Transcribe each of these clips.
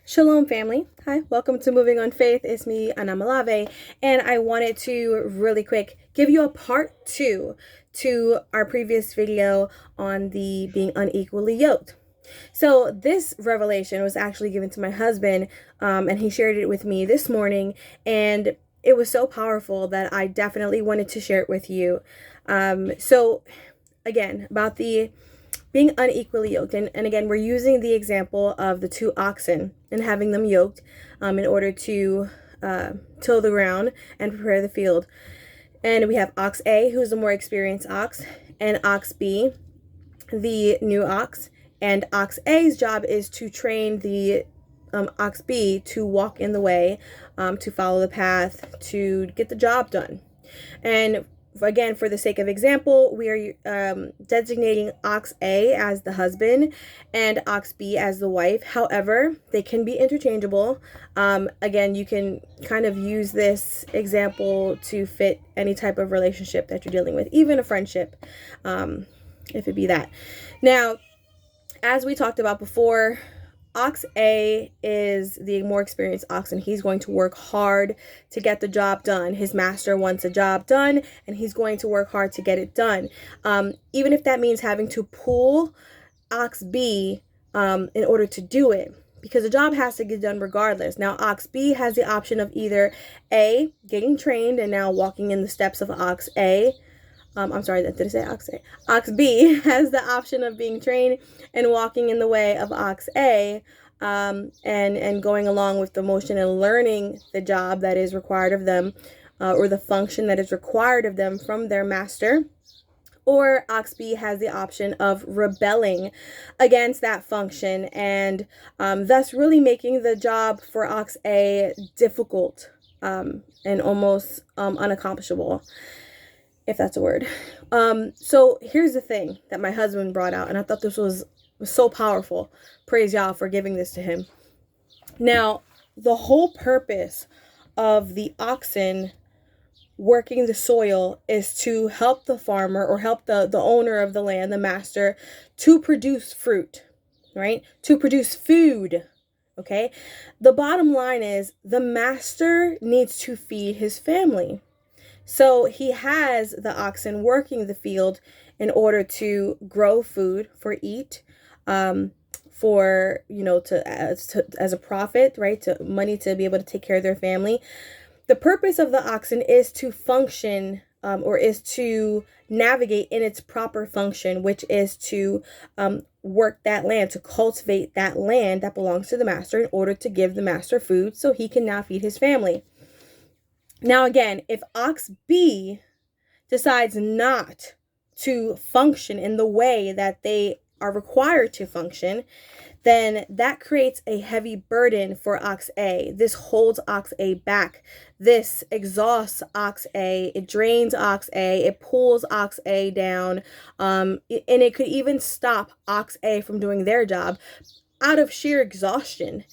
Shalom, family. Hi, welcome to Moving on Faith. It's me, Anamalave, and I wanted to really quick give you a part 2 to our previous video on the being unequally yoked. So this revelation was actually given to my husband, and he shared it with me this morning, and it was so powerful that I definitely wanted to share it with you. So again, about the being unequally yoked. And again, we're using the example of the two oxen and having them yoked in order to till the ground and prepare the field. And we have ox A, who's the more experienced ox, and ox B, the new ox. And ox A's job is to train the ox B to walk in the way, to follow the path, to get the job done. And again, for the sake of example, we are designating ox A as the husband and ox B as the wife. However, they can be interchangeable. Again, you can kind of use this example to fit any type of relationship that you're dealing with, even a friendship, if it be that. Now, as we talked about before, ox A is the more experienced ox, and he's going to work hard to get the job done. His master wants a job done, and he's going to work hard to get it done. Even if that means having to pull ox B in order to do it, because the job has to get done regardless. Now, ox B has the option of either A, getting trained and now walking in the steps of ox A. I'm sorry, did I say ox A? Ox B has the option of being trained and walking in the way of ox A, and going along with the motion and learning the job that is required of them, or the function that is required of them from their master. Or ox B has the option of rebelling against that function, and thus really making the job for ox A difficult and almost unaccomplishable, if that's a word. So here's the thing that my husband brought out, and I thought this was so powerful. Praise y'all for giving this to him. Now, the whole purpose of the oxen working the soil is to help the farmer, or help the owner of the land, the master, to produce fruit, right? To produce food. Okay? The bottom line is the master needs to feed his family. So he has the oxen working the field in order to grow food for eat, for, as a profit, right? To money to be able to take care of their family. The purpose of the oxen is to function, or is to navigate in its proper function, which is to work that land, to cultivate that land that belongs to the master in order to give the master food so he can now feed his family. Now, again, if ox B decides not to function in the way that they are required to function, then that creates a heavy burden for ox A. This holds ox A back. This exhausts ox A. It drains ox A. It pulls ox A down. And it could even stop ox A from doing their job out of sheer exhaustion.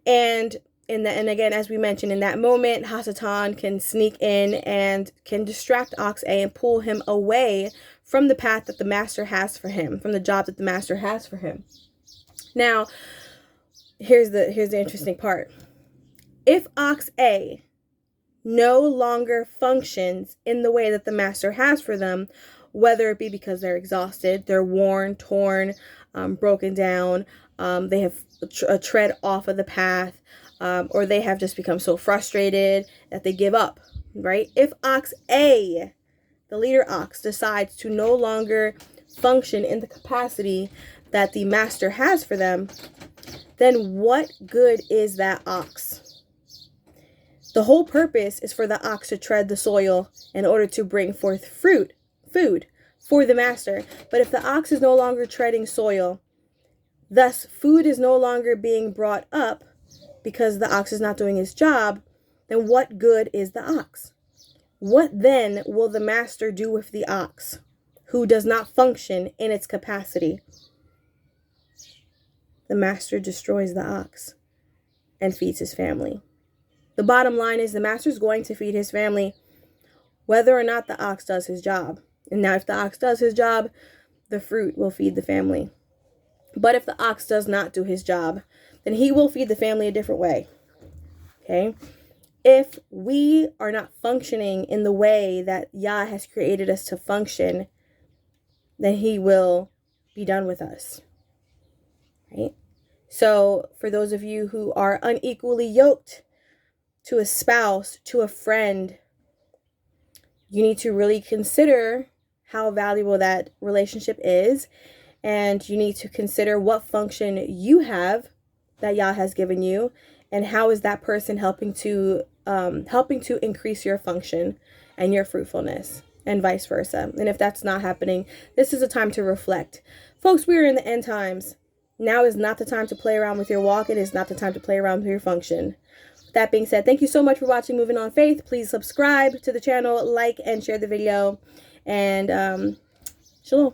And again, as we mentioned, in that moment, Hasatan can sneak in and can distract ox A and pull him away from the path that the master has for him, from the job that the master has for him. Now, here's the interesting part. If ox A no longer functions in the way that the master has for them, whether it be because they're exhausted, they're worn, torn, broken down, they have a tread off of the path, or they have just become so frustrated that they give up, right? If ox A, the leader ox, decides to no longer function in the capacity that the master has for them, then what good is that ox? The whole purpose is for the ox to tread the soil in order to bring forth food for the master. But if the ox is no longer treading soil, thus food is no longer being brought up because the ox is not doing his job, then what good is the ox? What then will the master do with the ox who does not function in its capacity? The master destroys the ox and feeds his family. The bottom line is the master is going to feed his family whether or not the ox does his job. And now if the ox does his job, the fruit will feed the family. But if the ox does not do his job, then he will feed the family a different way. Okay? If we are not functioning in the way that Yah has created us to function, then he will be done with us. Right? So for those of you who are unequally yoked to a spouse, to a friend, you need to really consider how valuable that relationship is, and you need to consider what function you have that Yah has given you, and how is that person helping to increase your function and your fruitfulness, and vice versa. And if that's not happening, this is a time to reflect. Folks, we are in the end times. Now is not the time to play around with your walk. It is not the time to play around with your function. That being said, thank you so much for watching Moving on Faith. Please subscribe to the channel, like, and share the video. And shalom.